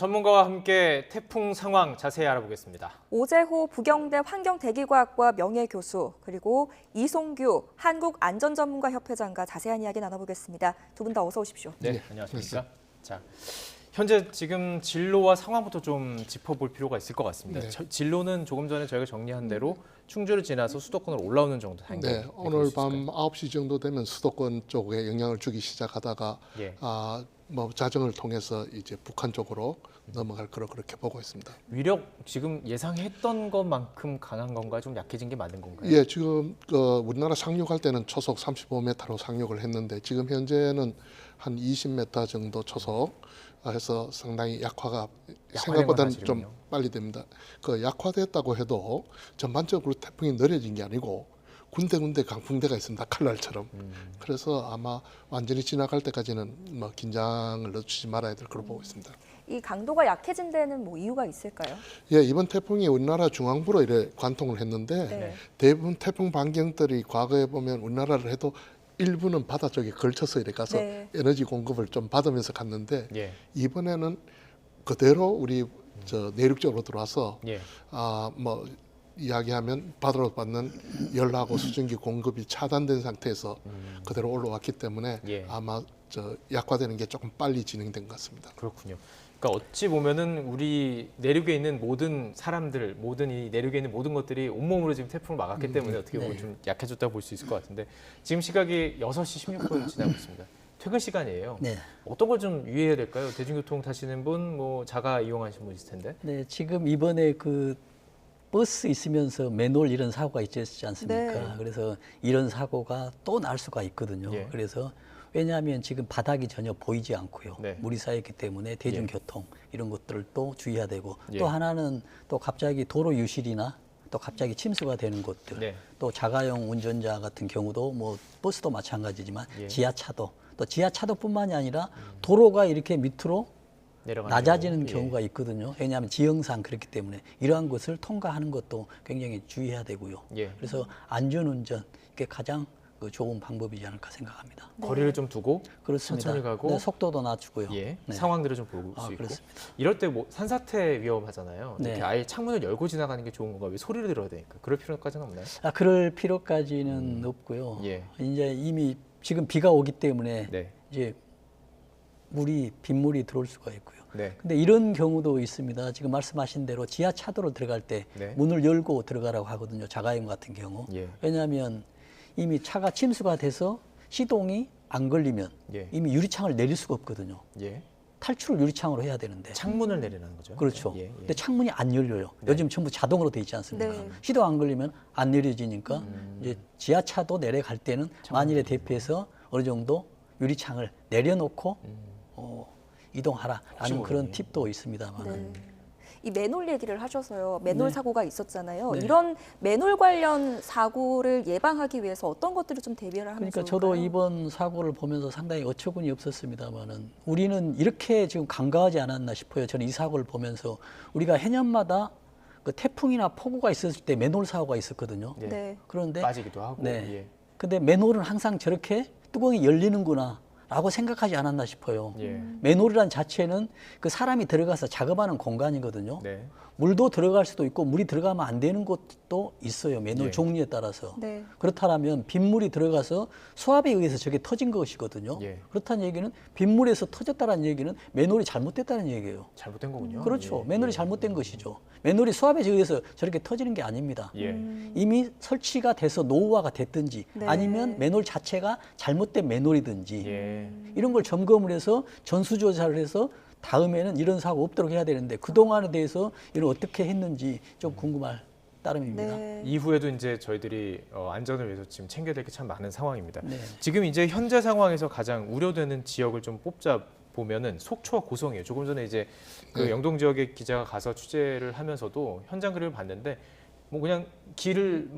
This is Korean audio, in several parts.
전문가와 함께 태풍 상황 자세히 알아보겠습니다. 오재호 부경대 환경대기과학과 명예교수 그리고 이송규 한국안전전문가협회장과 자세한 이야기 나눠보겠습니다. 두 분 다 어서 오십시오. 네, 안녕하십니까. 자, 현재 지금 진로와 상황부터 좀 짚어볼 필요가 있을 것 같습니다. 네. 진로는 조금 전에 저희가 정리한 대로 충주를 지나서 수도권으로 올라오는 정도 단계. 네, 오늘 밤 9시 정도 되면 수도권 쪽에 영향을 주기 시작하다가 예. 자정을 통해서 이제 북한 쪽으로 넘어갈 거로 그렇게 보고 있습니다. 위력 지금 예상했던 것만큼 강한 건가요? 좀 약해진 게 맞는 건가요? 예, 지금 우리나라 상륙할 때는 초속 35m로 상륙을 했는데 지금 현재는 한 20m 정도 초속 해서 상당히 약화가 생각보다는 좀 하시군요. 빨리 됩니다. 약화됐다고 해도 전반적으로 태풍이 느려진 게 아니고 군데군데 강풍대가 있습니다. 칼날처럼. 그래서 아마 완전히 지나갈 때까지는 긴장을 늦추지 말아야 될 거로 보고 있습니다. 이 강도가 약해진 데는 뭐 이유가 있을까요? 예, 이번 태풍이 우리나라 중앙부로 이래 관통을 했는데 네. 대부분 태풍 반경들이 과거에 보면 우리나라를 해도 일부는 바다 쪽에 걸쳐서 이래 가서 네. 에너지 공급을 좀 받으면서 갔는데 예. 이번에는 그대로 우리 내륙 쪽으로 들어와서 예. 이야기하면 바다로 받는 연락하고 수증기 공급이 차단된 상태에서 그대로 올라왔기 때문에 예. 아마 약화되는 게 조금 빨리 진행된 것 같습니다. 그렇군요. 그러니까 어찌 보면은 우리 내륙에 있는 모든 사람들, 모든 이 내륙에 있는 모든 것들이 온몸으로 지금 태풍을 막았기 때문에 어떻게 보면 좀 약해졌다고 볼 수 있을 것 같은데 지금 시각이 6시 16분 지나고 있습니다. 퇴근 시간이에요. 네. 어떤 걸 좀 유의해야 될까요? 대중교통 타시는 분, 자가 이용하시는 분 있을 텐데. 네, 지금 이번에 그 버스 있으면서 맨홀 이런 사고가 있지 않습니까? 네. 그래서 이런 사고가 또 날 수가 있거든요. 예. 그래서 왜냐하면 지금 바닥이 전혀 보이지 않고요. 네. 물이 쌓였기 때문에 대중교통 이런 것들을 또 주의해야 되고 예. 또 하나는 또 갑자기 도로 유실이나 또 갑자기 침수가 되는 곳들 네. 또 자가용 운전자 같은 경우도 뭐 버스도 마찬가지지만 예. 지하차도 또 지하차도뿐만이 아니라 도로가 이렇게 밑으로 내려가는 낮아지는 경우. 경우가 있거든요. 왜냐하면 지형상 그렇기 때문에 이러한 것을 통과하는 것도 굉장히 주의해야 되고요. 예. 그래서 안전운전 이게 가장 좋은 방법이지 않을까 생각합니다. 거리를 좀 두고 그렇습니다. 천천히 가고 네, 속도도 낮추고요. 예, 네. 상황들을 좀 볼 수 있고. 그렇습니다. 이럴 때 산사태 위험하잖아요. 네. 이렇게 아예 창문을 열고 지나가는 게 좋은 건가? 왜 소리를 들어야 되니까? 그럴 필요까지는 없나요? 그럴 필요까지는 없고요. 예. 이제 이미 지금 비가 오기 때문에 네. 이제 빗물이 들어올 수가 있고요. 네. 근데 이런 경우도 있습니다. 지금 말씀하신 대로 지하차도로 들어갈 때 네. 문을 열고 들어가라고 하거든요. 자가용 같은 경우. 예. 왜냐하면 이미 차가 침수가 돼서 시동이 안 걸리면 예. 이미 유리창을 내릴 수가 없거든요. 예. 탈출을 유리창으로 해야 되는데. 창문을 내리는 거죠. 그렇죠. 예. 예. 근데 창문이 안 열려요. 요즘 전부 자동으로 돼 있지 않습니까? 네. 시동 안 걸리면 안 내려지니까 이제 지하차도 내려갈 때는 만일에 대피해서 어느 정도 유리창을 내려놓고 이동하라라는 그런 모르니. 팁도 있습니다만. 네. 이 맨홀 얘기를 하셔서요. 맨홀 네. 사고가 있었잖아요. 네. 이런 맨홀 관련 사고를 예방하기 위해서 어떤 것들을 좀 대비를 하면 그러니까 좋을까요? 저도 이번 사고를 보면서 상당히 어처구니 없었습니다만은 우리는 이렇게 지금 간과하지 않았나 싶어요. 저는 이 사고를 보면서 우리가 해년마다 그 태풍이나 폭우가 있었을 때 맨홀 사고가 있었거든요. 예. 네. 그런데 빠지기도 하고. 네. 예. 근데 맨홀은 항상 저렇게 뚜껑이 열리는구나 라고 생각하지 않았나 싶어요. 예. 맨홀이란 자체는 그 사람이 들어가서 작업하는 공간이거든요. 네. 물도 들어갈 수도 있고 물이 들어가면 안 되는 곳도 있어요. 맨홀 예. 종류에 따라서. 네. 그렇다면 빗물이 들어가서 수압에 의해서 저게 터진 것이거든요. 예. 그렇다는 얘기는 빗물에서 터졌다는 얘기는 맨홀이 잘못됐다는 얘기예요. 잘못된 거군요. 그렇죠. 예. 맨홀이 예. 잘못된 것이죠. 맨홀이 수압에 의해서 저렇게 터지는 게 아닙니다. 예. 이미 설치가 돼서 노후화가 됐든지 네. 아니면 맨홀 자체가 잘못된 맨홀이든지 예. 이런 걸 점검을 해서 전수조사를 해서 다음에는 이런 사고 없도록 해야 되는데 그동안에 대해서 이걸 어떻게 했는지 좀 궁금할 따름입니다. 네. 이후에도 이제 저희들이 안전을 위해서 지금 챙겨야 될 게 참 많은 상황입니다. 네. 지금 이제 현재 상황에서 가장 우려되는 지역을 좀 뽑자 보면은 속초와 고성이에요. 조금 전에 이제 그 네. 영동 지역의 기자가 가서 취재를 하면서도 현장 그림을 봤는데 그냥 길을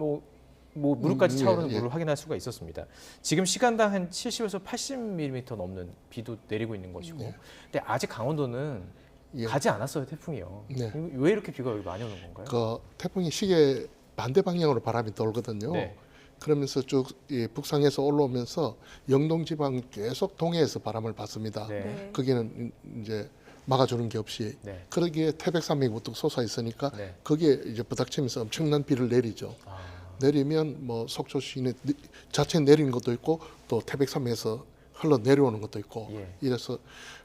무릎까지 차오르는 예, 예. 물을 확인할 수가 있었습니다. 지금 시간당 한 70에서 80mm 넘는 비도 내리고 있는 것이고, 네. 근데 아직 강원도는 예. 가지 않았어요 태풍이요. 네. 왜 이렇게 비가 여기 많이 오는 건가요? 태풍이 시계 반대 방향으로 바람이 돌거든요. 네. 그러면서 쭉 북상에서 올라오면서 영동 지방 계속 동해에서 바람을 받습니다. 네. 네. 거기는 이제 막아주는 게 없이 네. 그러기에 태백산맥이 우뚝 솟아 있으니까 네. 거기에 이제 부닥치면서 엄청난 비를 내리죠. 내리면 뭐 속초 시내 자체 내리는 것도 있고 또 태백산맥에서 흘러 내려오는 것도 있고 예. 이래서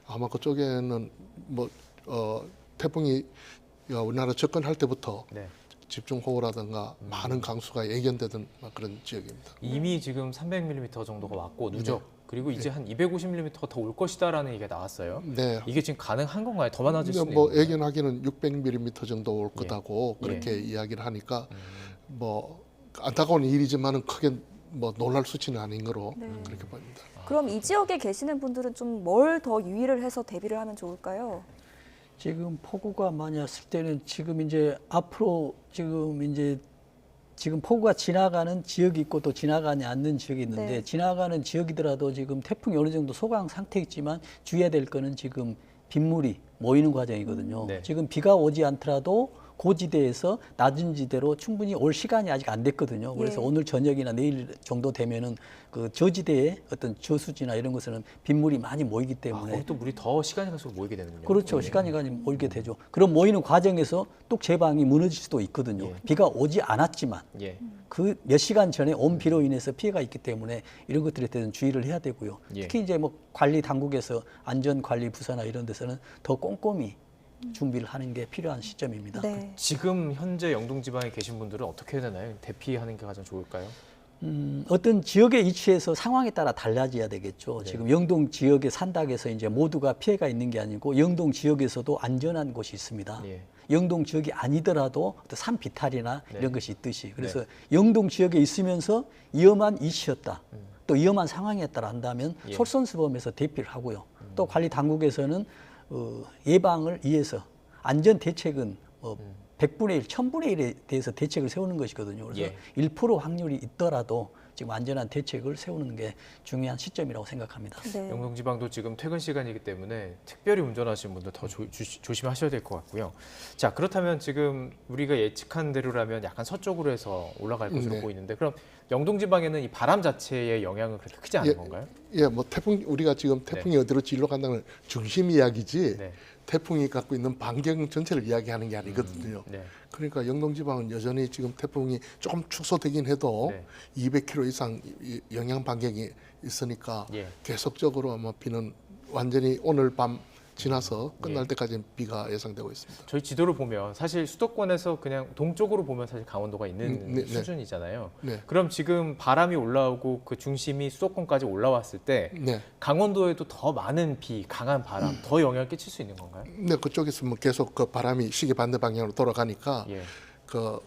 아마 그쪽에는 뭐 태풍이 우리나라 접근할 때부터 네. 집중호우라든가 많은 강수가 예견되던 그런 지역입니다. 이미 지금 300mm 정도가 왔고 누적 그리고 이제 한 250mm 더 올 것이다라는 얘기가 나왔어요. 네. 이게 지금 가능한 건가요? 더 많아질 수는 뭐 있는가요? 예견하기는 600mm 정도 올 거다고 예. 그렇게 이야기를 하니까 뭐 안타까운 일이지만은 크게 뭐 놀랄 수치는 아닌 거로 네. 그렇게 보입니다. 그럼 이 지역에 계시는 분들은 좀 뭘 더 유의를 해서 대비를 하면 좋을까요? 지금 폭우가 많이 왔을 때는 지금 이제 앞으로 지금 폭우가 지나가는 지역이 있고 또 지나가지 않는 지역이 있는데 네. 지나가는 지역이더라도 지금 태풍이 어느 정도 소강 상태이지만 주의해야 될 거는 지금 빗물이 모이는 과정이거든요. 네. 지금 비가 오지 않더라도 고지대에서 낮은 지대로 충분히 올 시간이 아직 안 됐거든요. 그래서 예. 오늘 저녁이나 내일 정도 되면은 그 저지대의 어떤 저수지나 이런 것은 빗물이 많이 모이기 아, 때문에 거기 또 물이 더 시간이 갈수록 모이게 되는군요. 그렇죠. 예. 시간이 가니 모이게 되죠. 그런 모이는 과정에서 뚝 제방이 무너질 수도 있거든요. 예. 비가 오지 않았지만 예. 그 몇 시간 전에 온 비로 인해서 피해가 있기 때문에 이런 것들에 대해서는 주의를 해야 되고요. 예. 특히 이제 뭐 관리 당국에서 안전관리 부서나 이런 데서는 더 꼼꼼히 준비를 하는 게 필요한 시점입니다. 네. 지금 현재 영동 지방에 계신 분들은 어떻게 해야 되나요? 대피하는 게 가장 좋을까요? 어떤 지역에 위치해서 상황에 따라 달라져야 되겠죠. 네. 지금 영동 지역에 산다고 해서 이제 모두가 피해가 있는 게 아니고 영동 지역에서도 안전한 곳이 있습니다. 예. 영동 지역이 아니더라도 어떤 산 비탈이나 네. 이런 것이 있듯이 그래서 영동 지역에 있으면서 위험한 이슈였다. 또 위험한 상황이었다라 한다면 예. 솔선수범해서 대피를 하고요. 또 관리 당국에서는 예방을 위해서 안전 대책은 100분의 1, 1000분의 1에 대해서 대책을 세우는 것이거든요. 그래서 예. 1% 확률이 있더라도 지금 안전한 대책을 세우는 게 중요한 시점이라고 생각합니다. 네. 영동 지방도 지금 퇴근 시간이기 때문에 특별히 운전하시는 분들 더 조심하셔야 될 것 같고요. 자, 그렇다면 지금 우리가 예측한 대로라면 약간 서쪽으로 해서 올라갈 것으로 네. 보이는데 그럼 영동 지방에는 이 바람 자체의 영향은 그렇게 크지 않은 건가요? 예, 뭐 우리가 지금 태풍이 어디로 진로 간다는 중심 이야기지 네. 태풍이 갖고 있는 반경 전체를 이야기하는 게 아니거든요. 네. 그러니까 영동지방은 여전히 지금 태풍이 조금 축소되긴 해도 네. 200km 이상 영향 반경이 있으니까 예. 계속적으로 아마 비는 완전히 오늘 밤 지나서 끝날 예. 때까지는 비가 예상되고 있습니다. 저희 지도를 보면 사실 수도권에서 그냥 동쪽으로 보면 사실 강원도가 있는 네, 네. 수준이잖아요. 네. 그럼 지금 바람이 올라오고 그 중심이 수도권까지 올라왔을 때 네. 강원도에도 더 많은 비, 강한 바람, 더 영향을 끼칠 수 있는 건가요? 네, 그쪽에서 뭐 계속 그 바람이 시계 반대 방향으로 돌아가니까 예. 저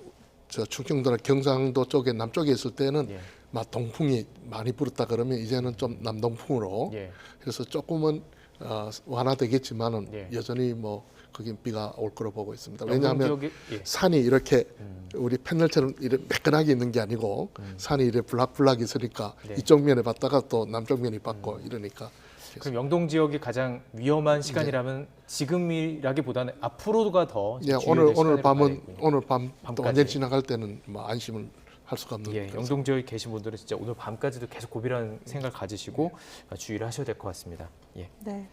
충청도나 경상도 쪽에 남쪽에 있을 때는 예. 막 동풍이 많이 불었다 그러면 이제는 좀 남동풍으로 예. 그래서 조금은 완화되겠지만은 예. 여전히 뭐 거기 비가 올 거로 보고 있습니다. 영동 왜냐하면 지역에 예. 산이 이렇게 우리 패널처럼 이렇게 매끈하게 있는 게 아니고 산이 이렇게 불락불락 있으니까 네. 이쪽 면에 봤다가 또 남쪽 면이 받고 이러니까 그럼 영동 지역이 가장 위험한 시간이라면 지금이라기보다는 앞으로가 더 예, 주요될 오늘 시간으로 밤은 가야겠군요. 오늘 밤 또 밤까지. 완전히 지나갈 때는 뭐 안심을 할 수가 없는 예, 그런 영동 지역에 계신 분들은 진짜 오늘 밤까지도 계속 고비라는 생각을 가지시고 주의를 하셔야 될 것 같습니다. 예. 네.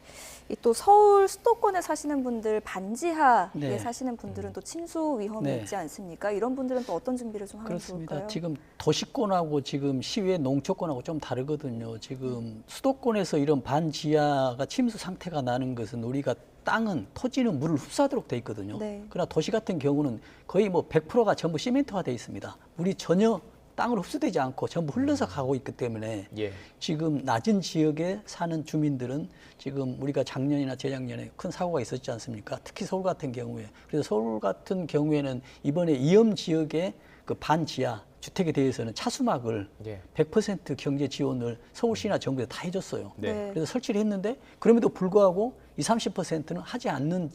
이 또 서울 수도권에 사시는 분들 반지하에 네. 사시는 분들은 또 침수 위험이 네. 있지 않습니까? 이런 분들은 또 어떤 준비를 좀 하면 그렇습니다. 좋을까요? 지금 도시권하고 지금 시외 농촌권하고 좀 다르거든요. 지금 수도권에서 이런 반지하가 침수 상태가 나는 것은 우리가 땅은 토지는 물을 흡수하도록 돼 있거든요. 네. 그러나 도시 같은 경우는 거의 뭐 100%가 전부 시멘트화 돼 있습니다. 물이 전혀 땅으로 흡수되지 않고 전부 흘러서 가고 있기 때문에 예. 지금 낮은 지역에 사는 주민들은 지금 우리가 작년이나 재작년에 큰 사고가 있었지 않습니까? 특히 서울 같은 경우에. 그래서 서울 같은 경우에는 이번에 위험 지역의 그 반지하 주택에 대해서는 차수막을 예. 100% 경제 지원을 서울시나 정부에서 다 해줬어요. 네. 그래서 설치를 했는데 그럼에도 불구하고 20, 30%는 하지 않는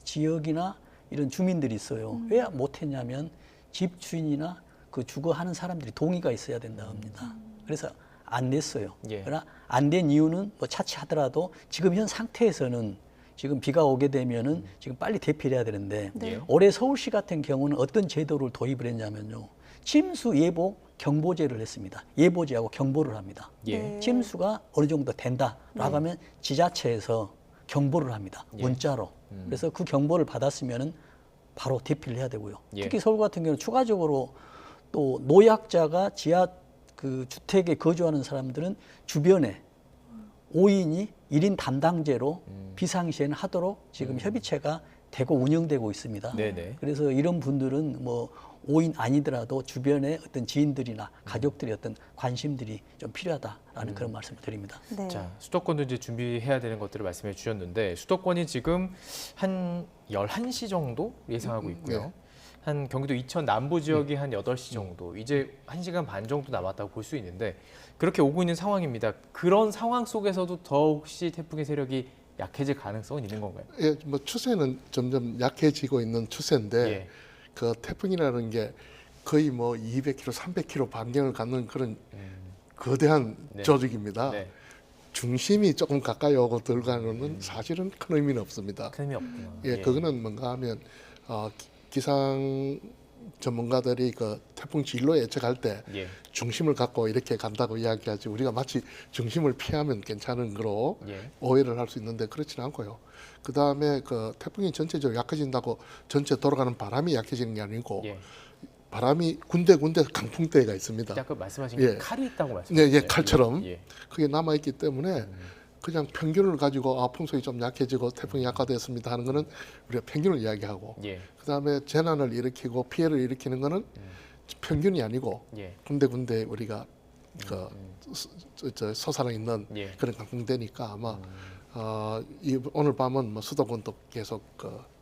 지역이나 이런 주민들이 있어요. 왜 못했냐면 집주인이나 그 주거하는 사람들이 동의가 있어야 된다고 합니다. 그래서 안 냈어요. 예. 그러나 안 된 이유는 뭐 차치하더라도 지금 현 상태에서는 지금 비가 오게 되면은 지금 빨리 대피를 해야 되는데 네. 올해 서울시 같은 경우는 어떤 제도를 도입을 했냐면요. 침수 예보 경보제를 했습니다. 예보제하고 경보를 합니다. 예. 네. 침수가 어느 정도 된다라고 하면 지자체에서 경보를 합니다. 예. 문자로. 그래서 그 경보를 받았으면은 바로 대피를 해야 되고요. 예. 특히 서울 같은 경우는 추가적으로 또 노약자가 지하 그 주택에 거주하는 사람들은 주변에 5인이 1인 담당제로 비상시에는 하도록 지금 협의체가 되고 운영되고 있습니다. 네네. 그래서 이런 분들은 뭐 5인 아니더라도 주변에 어떤 지인들이나 가족들의 어떤 관심들이 좀 필요하다라는 그런 말씀을 드립니다. 네. 자, 수도권도 이제 준비해야 되는 것들을 말씀해 주셨는데 수도권이 지금 한 11시 정도 예상하고 있고요. 네. 한 경기도 이천 남부 지역이 한 8시 정도, 이제 1시간 반 정도 남았다고 볼 수 있는데 그렇게 오고 있는 상황입니다. 그런 상황 속에서도 더욱시 태풍의 세력이 약해질 가능성은 있는 건가요? 예, 뭐 추세는 점점 약해지고 있는 추세인데 예. 그 태풍이라는 게 거의 뭐 200km, 300km 반경을 갖는 그런 거대한 네. 조직입니다. 네. 중심이 조금 가까이 오고 들어가는 건 사실은 큰 의미는 없습니다. 큰 의미 없구나. 예, 그거는 뭔가 하면 기상 전문가들이 그 태풍 진로 예측할 때 예. 중심을 갖고 이렇게 간다고 이야기하지 우리가 마치 중심을 피하면 괜찮은 거로 예. 오해를 할 수 있는데 그렇지는 않고요. 그 다음에 그 태풍이 전체적으로 약해진다고 전체 돌아가는 바람이 약해지는 게 아니고 예. 바람이 군데군데 강풍대가 있습니다. 아까 말씀하신 예. 칼이 있다고 네, 말씀하셨어요. 예, 칼처럼 예. 그게 남아 있기 때문에 그냥 평균을 가지고 풍속이 좀 약해지고 태풍이 약화됐습니다 하는 거는 우리가 평균을 이야기하고 예. 그다음에 재난을 일으키고 피해를 일으키는 거는 평균이 아니고 예. 군데군데 우리가 서살아 있는 예. 그런 강풍대니까 아마 오늘 밤은 뭐 수도권도 계속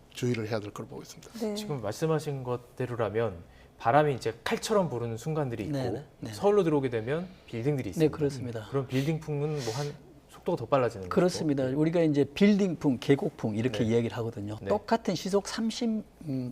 주의를 해야 될 걸 보고 있습니다. 네. 지금 말씀하신 것대로라면 바람이 이제 칼처럼 부르는 순간들이 있고 네네. 네네. 서울로 들어오게 되면 빌딩들이 있습니다. 네, 그렇습니다. 그럼 빌딩풍은 뭐 한 속도가 더 빨라지는 거죠? 그렇습니다. 우리가 이제 빌딩풍, 계곡풍 이렇게 네. 이야기를 하거든요. 네. 똑같은 시속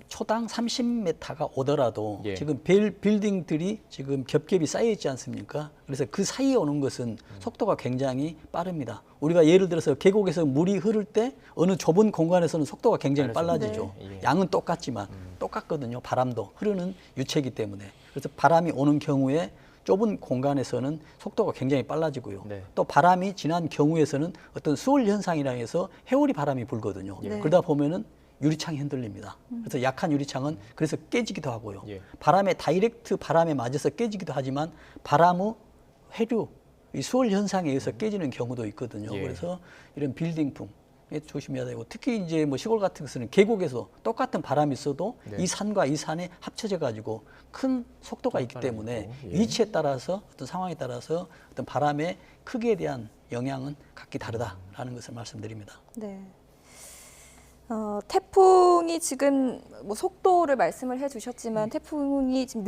초당 30m가 오더라도 예. 지금 빌딩들이 지금 겹겹이 쌓여 있지 않습니까? 그래서 그 사이에 오는 것은 속도가 굉장히 빠릅니다. 우리가 예를 들어서 계곡에서 물이 흐를 때 어느 좁은 공간에서는 속도가 굉장히 빨라지죠. 네. 예. 양은 똑같지만 똑같거든요. 바람도 흐르는 유체이기 때문에. 그래서 바람이 오는 경우에 좁은 공간에서는 속도가 굉장히 빨라지고요. 네. 또 바람이 지난 경우에서는 어떤 수월 현상이라 해서 해오리 바람이 불거든요. 네. 그러다 보면은 유리창이 흔들립니다. 그래서 약한 유리창은 그래서 깨지기도 하고요. 예. 바람에 다이렉트 바람에 맞아서 깨지기도 하지만 바람의 회류, 이 수월 현상에 의해서 깨지는 경우도 있거든요. 예. 그래서 이런 빌딩풍 조심해야 되고 특히 이제 뭐 시골 같은 것은 계곡에서 똑같은 바람이 있어도 네. 이 산과 이 산에 합쳐져 가지고 큰 속도가 있기 빠르고, 때문에 예. 위치에 따라서 어떤 상황에 따라서 어떤 바람의 크기에 대한 영향은 각기 다르다라는 것을 말씀드립니다. 네. 태풍이 지금 뭐 속도를 말씀을 해주셨지만 태풍이 지금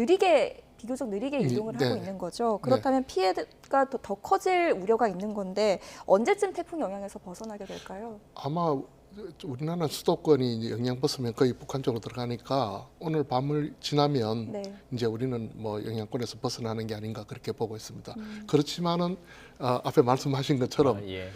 비교적 느리게 이동을 네. 하고 있는 거죠. 그렇다면 피해가 더 커질 우려가 있는 건데 언제쯤 태풍 영향에서 벗어나게 될까요? 아마 우리나라 수도권이 이제 영향 벗으면 거의 북한 쪽으로 들어가니까 오늘 밤을 지나면 네. 이제 우리는 뭐 영향권에서 벗어나는 게 아닌가 그렇게 보고 있습니다. 그렇지만은 앞에 말씀하신 것처럼 예.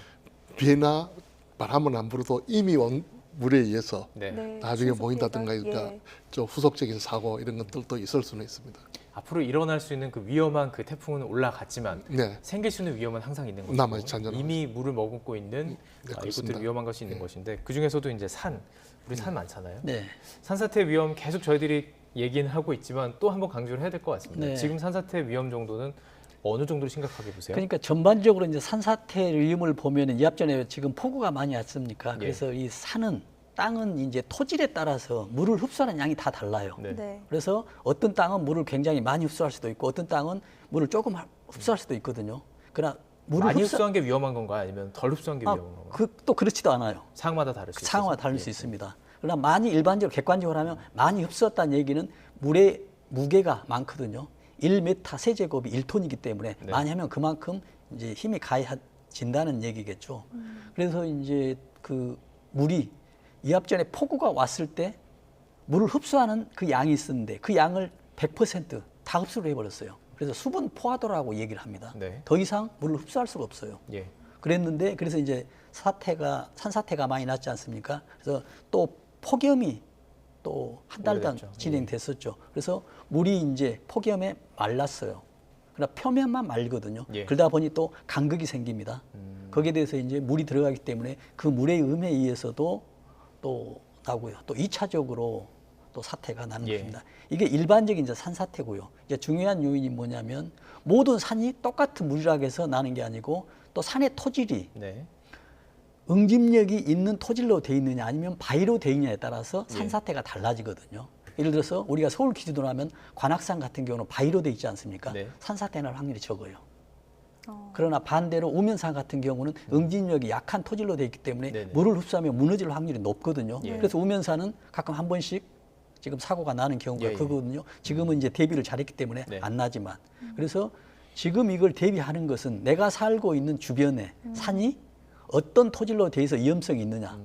비나 바람은 안 불어도 이미 온 물에 의해서 네. 네, 나중에 신속 모인다든가 피해가, 그러니까 예. 좀 후속적인 사고 이런 것들도 있을 수는 있습니다. 앞으로 일어날 수 있는 그 위험한 그 태풍은 올라갔지만 네, 생길 수 있는 위험은 항상 있는 것이고 남아있지, 잔존하고 이미 물을 머금고 있는 네, 이것들이 그렇습니다. 위험한 것이 있는 것인데 그 중에서도 이제 우리 산 많잖아요. 네. 산사태 위험 계속 저희들이 얘기는 하고 있지만 또 한번 강조를 해야 될 것 같습니다. 네. 지금 산사태 위험 정도는 어느 정도로 심각하게 보세요? 그러니까 전반적으로 이제 산사태 위험을 보면은 이 앞전에 지금 폭우가 많이 왔습니까? 예. 그래서 이 땅은 이제 토질에 따라서 물을 흡수하는 양이 다 달라요. 네. 네. 그래서 어떤 땅은 물을 굉장히 많이 흡수할 수도 있고 어떤 땅은 물을 조금 흡수할 수도 있거든요. 그러나 물을 많이 흡수한 게 위험한 건가요? 아니면 덜 흡수한 게 위험한 건가요? 또 그렇지도 않아요. 상황마다 다를 수 있어요. 상황마다 다를 수 있습니다. 그러나 많이 일반적으로 객관적으로 하면 많이 흡수했다는 얘기는 물의 무게가 많거든요. 1m 세제곱이 1톤이기 때문에 네. 많이 하면 그만큼 이제 힘이 가해진다는 얘기겠죠. 그래서 이제 그 물이 이 앞전에 폭우가 왔을 때 물을 흡수하는 그 양이 있었는데 그 양을 100% 다 흡수를 해버렸어요. 그래서 수분 포화도라고 얘기를 합니다. 네. 더 이상 물을 흡수할 수가 없어요. 예. 그래서 이제 산사태가 많이 났지 않습니까? 그래서 또 폭염이 또 한 달간 오래됐죠. 진행됐었죠. 그래서 물이 이제 폭염에 말랐어요. 그러나 표면만 말거든요. 예. 그러다 보니 또 간극이 생깁니다. 거기에 대해서 이제 물이 들어가기 때문에 그 물의 음에 의해서도 또 나고요. 또 2차적으로 또 사태가 나는 예. 것입니다. 이게 일반적인 이제 산사태고요. 이제 중요한 요인이 뭐냐면 모든 산이 똑같은 물이라고 해서 나는 게 아니고 또 산의 토질이 네. 응집력이 있는 토질로 돼 있느냐 아니면 바위로 돼 있느냐에 따라서 예. 산사태가 달라지거든요. 예를 들어서 우리가 서울 기준으로 하면 관악산 같은 경우는 바위로 돼 있지 않습니까? 네. 산사태 날 확률이 적어요. 그러나 반대로 우면산 같은 경우는 응집력이 약한 토질로 돼 있기 때문에 네네. 물을 흡수하면 무너질 확률이 높거든요. 예. 그래서 우면산은 가끔 한 번씩 지금 사고가 나는 경우가 예, 예. 크거든요. 지금은 이제 대비를 잘했기 때문에 네. 안 나지만 그래서 지금 이걸 대비하는 것은 내가 살고 있는 주변에 산이 어떤 토질로 돼 있어 위험성이 있느냐.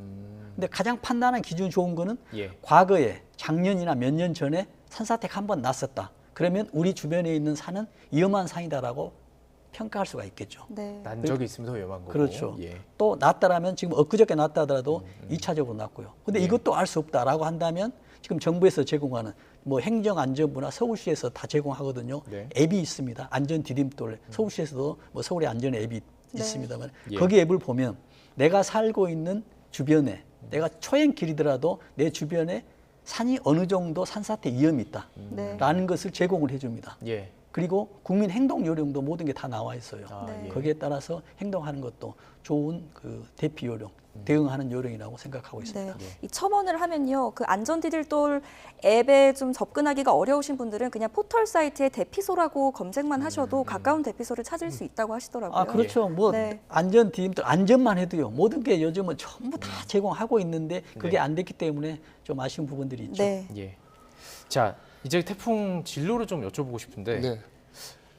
근데 가장 판단한 기준 좋은 거는 예. 과거에 작년이나 몇 년 전에 산사태가 한 번 났었다. 그러면 우리 주변에 있는 산은 위험한 산이다라고 평가할 수가 있겠죠. 네. 난 적이 있으면 더 위험한 거고. 그렇죠. 예. 또 났다라면 지금 엊그저께 났다 하더라도 2차적으로 났고요. 근데 예. 이것도 알 수 없다라고 한다면 지금 정부에서 제공하는 뭐 행정안전부나 서울시에서 다 제공하거든요. 네. 앱이 있습니다. 안전 디딤돌. 서울시에서도 뭐 서울의 안전 앱이 있습니다만 예. 거기 앱을 보면 내가 살고 있는 주변에 내가 초행길이더라도 내 주변에 산이 어느 정도 산사태 위험이 네. 있다라는 것을 제공을 해줍니다. 예. 그리고 국민 행동 요령도 모든 게 다 나와 있어요. 아, 네. 예. 거기에 따라서 행동하는 것도 좋은 그 대피 요령, 대응하는 요령이라고 생각하고 있습니다. 네. 이 첨언을 하면요, 그 안전디딤돌 앱에 좀 접근하기가 어려우신 분들은 그냥 포털 사이트에 대피소라고 검색만 하셔도 가까운 대피소를 찾을 수 있다고 하시더라고요. 아, 그렇죠. 뭐 네. 안전 디딤돌 안전만 해도요. 모든 게 요즘은 전부 다 제공하고 있는데 그게 네. 안 됐기 때문에 좀 아쉬운 부분들이 있죠. 네. 예. 자, 이제 태풍 진로를 좀 여쭤보고 싶은데 네.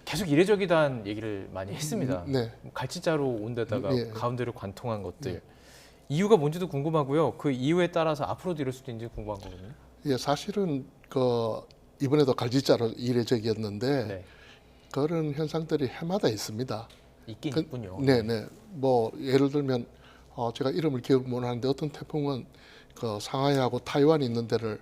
계속 이례적이다는 얘기를 많이 했습니다. 네. 갈치자로 온 데다가 예. 가운데를 관통한 것들. 이유가 뭔지도 궁금하고요. 그 이유에 따라서 앞으로도 이럴 수도 있는지 궁금한 거거든요. 예, 사실은 그 이번에도 갈지자로 이례적이었는데 네. 그런 현상들이 해마다 있습니다. 있긴 그- 있군요. 네네. 뭐 예를 들면 제가 이름을 기억 못 하는데 어떤 태풍은 그 상하이하고 타이완이 있는 데를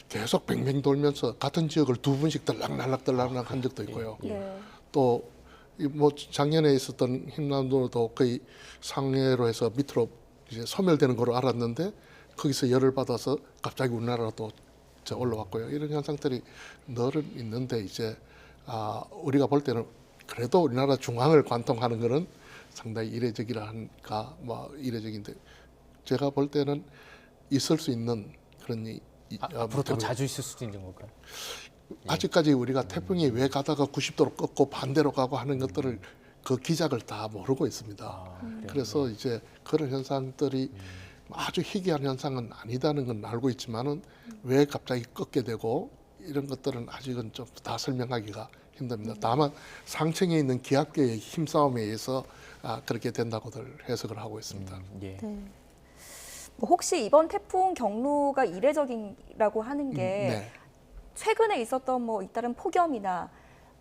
계속 뱅뱅 돌면서 같은 지역을 두 번씩 들락날락 한 적도 있고요. 예. 네. 또 뭐 작년에 있었던 흰남노도 거의 상해로 해서 밑으로 이제 소멸되는 거로 알았는데 거기서 열을 받아서 갑자기 우리나라로 또 올라왔고요. 이런 현상들이 늘 있는데 이제 우리가 볼 때는 그래도 우리나라 중앙을 관통하는 거는 상당히 이례적이라 하니까 뭐 이례적인데 제가 볼 때는 있을 수 있는 그런 앞으로 더 자주 있을 수도 있는 걸까요? 아직까지 우리가 태풍이 왜 가다가 90도로 꺾고 반대로 가고 하는 것들을 그 기작을 다 모르고 있습니다. 그래요? 그래서 이제 그런 현상들이 아주 희귀한 현상은 아니다는 건 알고 있지만은 왜 갑자기 꺾게 되고 이런 것들은 아직은 좀 다 설명하기가 힘듭니다. 다만 상층에 있는 기압계의 힘싸움에 의해서 그렇게 된다고들 해석을 하고 있습니다. 예. 네. 뭐 혹시 이번 태풍 경로가 이례적이라고 하는 게 네. 최근에 있었던 뭐 잇따른 폭염이나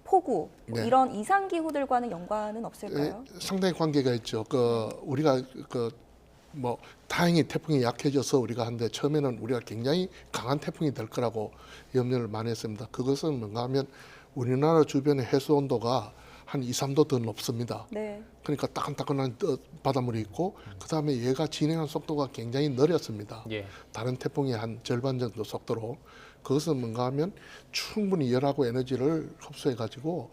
폭우 뭐 네. 이런 이상 기후들과는 연관은 없을까요? 상당히 관계가 있죠. 우리가 뭐 다행히 태풍이 약해져서 우리가 한데 처음에는 우리가 굉장히 강한 태풍이 될 거라고 염려를 많이 했습니다. 그것은 뭔가 하면 우리나라 주변의 해수 온도가 한 2, 3도 더 높습니다. 네. 그러니까 따끈따끈한 바닷물이 있고 그다음에 얘가 진행하는 속도가 굉장히 느렸습니다. 예. 다른 태풍의 한 절반 정도 속도로. 그것은 뭔가 하면 충분히 열하고 에너지를 흡수해 가지고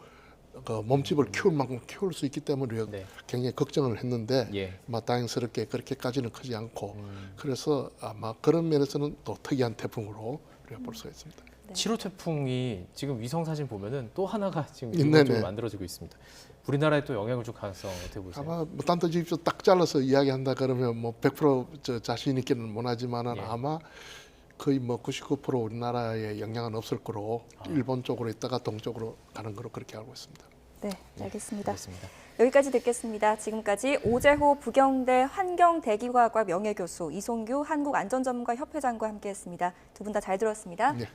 그 몸집을 키울 만큼 키울 수 있기 때문에 우리가 네. 굉장히 걱정을 했는데 예. 다행스럽게 그렇게까지는 크지 않고 그래서 아마 그런 면에서는 또 특이한 태풍으로 우리가 볼 수가 있습니다. 7호 태풍이 지금 위성 사진 보면은 또 하나가 지금 네네. 기본적으로 만들어지고 있습니다. 우리나라에 또 영향을 줄 가능성 어떻게 보세요? 아마 뭐 딴떠집쇼 딱 잘라서 이야기한다 그러면 뭐 100% 자신 있게는 못하지만은 예. 아마 거의 뭐 99% 우리나라에 영향은 없을 거로 일본 쪽으로 있다가 동쪽으로 가는 거로 그렇게 알고 있습니다. 네, 알겠습니다. 알겠습니다. 여기까지 듣겠습니다. 지금까지 오재호 부경대 환경대기과학과 명예교수, 이송규 한국안전전문가협회장과 함께했습니다. 두 분 다 잘 들었습니다. 네.